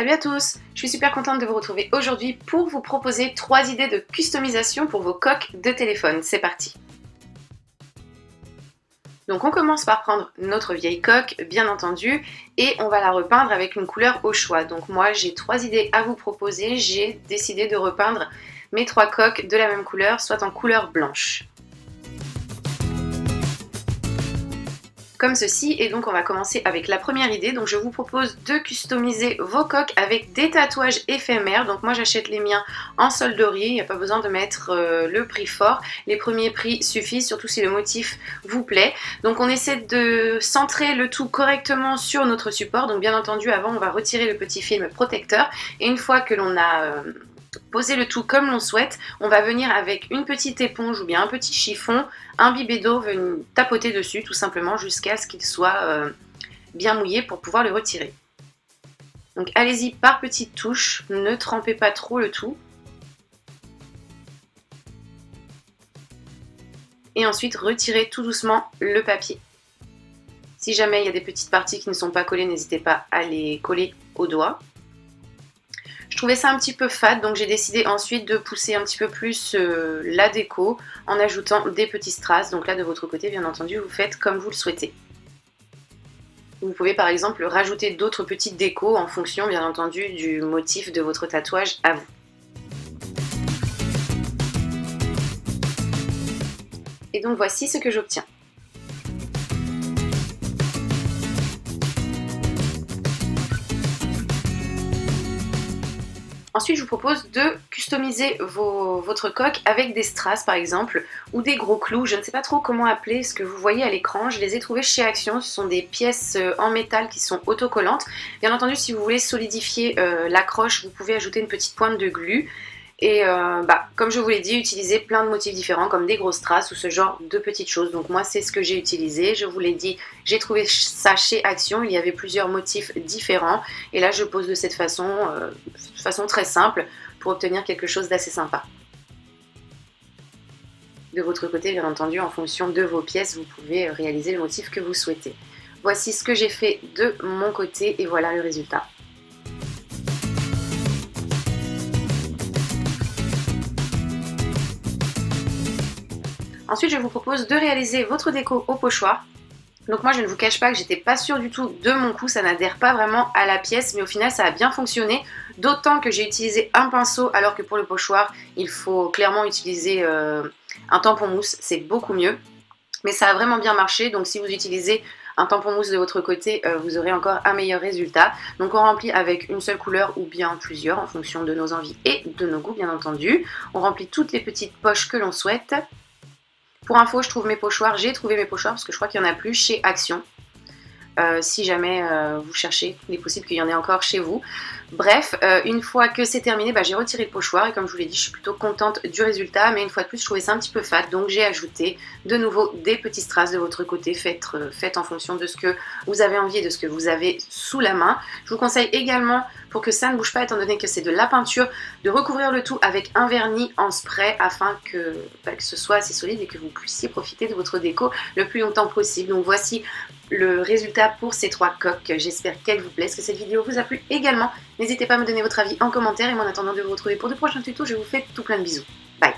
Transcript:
Salut à tous, je suis super contente de vous retrouver aujourd'hui pour vous proposer 3 idées de customisation pour vos coques de téléphone. C'est parti. Donc on commence par prendre notre vieille coque, bien entendu, et on va la repeindre avec une couleur au choix. Donc moi j'ai 3 idées à vous proposer, j'ai décidé de repeindre mes 3 coques de la même couleur, soit en couleur blanche. Comme ceci, et donc on va commencer avec la première idée. Donc je vous propose de customiser vos coques avec des tatouages éphémères. Donc moi j'achète les miens en solderie, il n'y a pas besoin de mettre le prix fort. Les premiers prix suffisent, surtout si le motif vous plaît. Donc on essaie de centrer le tout correctement sur notre support. Donc bien entendu avant on va retirer le petit film protecteur, et une fois que l'on a poser le tout comme l'on souhaite, on va venir avec une petite éponge ou bien un petit chiffon, un bibet d'eau, venir tapoter dessus tout simplement jusqu'à ce qu'il soit bien mouillé pour pouvoir le retirer. Donc allez-y par petites touches, ne trempez pas trop le tout. Et ensuite retirez tout doucement le papier. Si jamais il y a des petites parties qui ne sont pas collées, n'hésitez pas à les coller au doigt. Je trouvais ça un petit peu fade, donc j'ai décidé ensuite de pousser un petit peu plus la déco en ajoutant des petits strass. Donc là de votre côté, bien entendu, vous faites comme vous le souhaitez. Vous pouvez par exemple rajouter d'autres petites décos en fonction, bien entendu, du motif de votre tatouage à vous. Et donc voici ce que j'obtiens. Ensuite, je vous propose de customiser votre coque avec des strass par exemple, ou des gros clous. Je ne sais pas trop comment appeler ce que vous voyez à l'écran. Je les ai trouvés chez Action. Ce sont des pièces en métal qui sont autocollantes. Bien entendu, si vous voulez solidifier l'accroche, vous pouvez ajouter une petite pointe de glu. Et comme je vous l'ai dit, utilisez plein de motifs différents comme des grosses strass ou ce genre de petites choses. Donc moi c'est ce que j'ai utilisé, je vous l'ai dit, j'ai trouvé ça chez Action, il y avait plusieurs motifs différents. Et là je pose de cette façon très simple pour obtenir quelque chose d'assez sympa. De votre côté, bien entendu, en fonction de vos pièces, vous pouvez réaliser le motif que vous souhaitez. Voici ce que j'ai fait de mon côté et voilà le résultat. Ensuite, je vous propose de réaliser votre déco au pochoir. Donc moi, je ne vous cache pas que j'étais pas sûre du tout de mon coup, ça n'adhère pas vraiment à la pièce, mais au final, ça a bien fonctionné. D'autant que j'ai utilisé un pinceau, alors que pour le pochoir, il faut clairement utiliser un tampon mousse, c'est beaucoup mieux. Mais ça a vraiment bien marché, donc si vous utilisez un tampon mousse de votre côté, vous aurez encore un meilleur résultat. Donc on remplit avec une seule couleur ou bien plusieurs, en fonction de nos envies et de nos goûts, bien entendu. On remplit toutes les petites poches que l'on souhaite. Pour info, je trouve mes pochoirs, j'ai trouvé mes pochoirs parce que je crois qu'il n'y en a plus chez Action. Si jamais vous cherchez, il est possible qu'il y en ait encore chez vous. Bref, une fois que c'est terminé, j'ai retiré le pochoir et comme je vous l'ai dit, je suis plutôt contente du résultat. Mais une fois de plus, je trouvais ça un petit peu fade, donc j'ai ajouté de nouveau des petits strass de votre côté. Faites en fonction de ce que vous avez envie et de ce que vous avez sous la main. Je vous conseille également, pour que ça ne bouge pas, étant donné que c'est de la peinture, de recouvrir le tout avec un vernis en spray afin que ce soit assez solide et que vous puissiez profiter de votre déco le plus longtemps possible. Donc voici le résultat pour ces 3 coques. J'espère qu'elles vous plaisent, que cette vidéo vous a plu également. N'hésitez pas à me donner votre avis en commentaire et moi en attendant de vous retrouver pour de prochains tutos, je vous fais tout plein de bisous. Bye!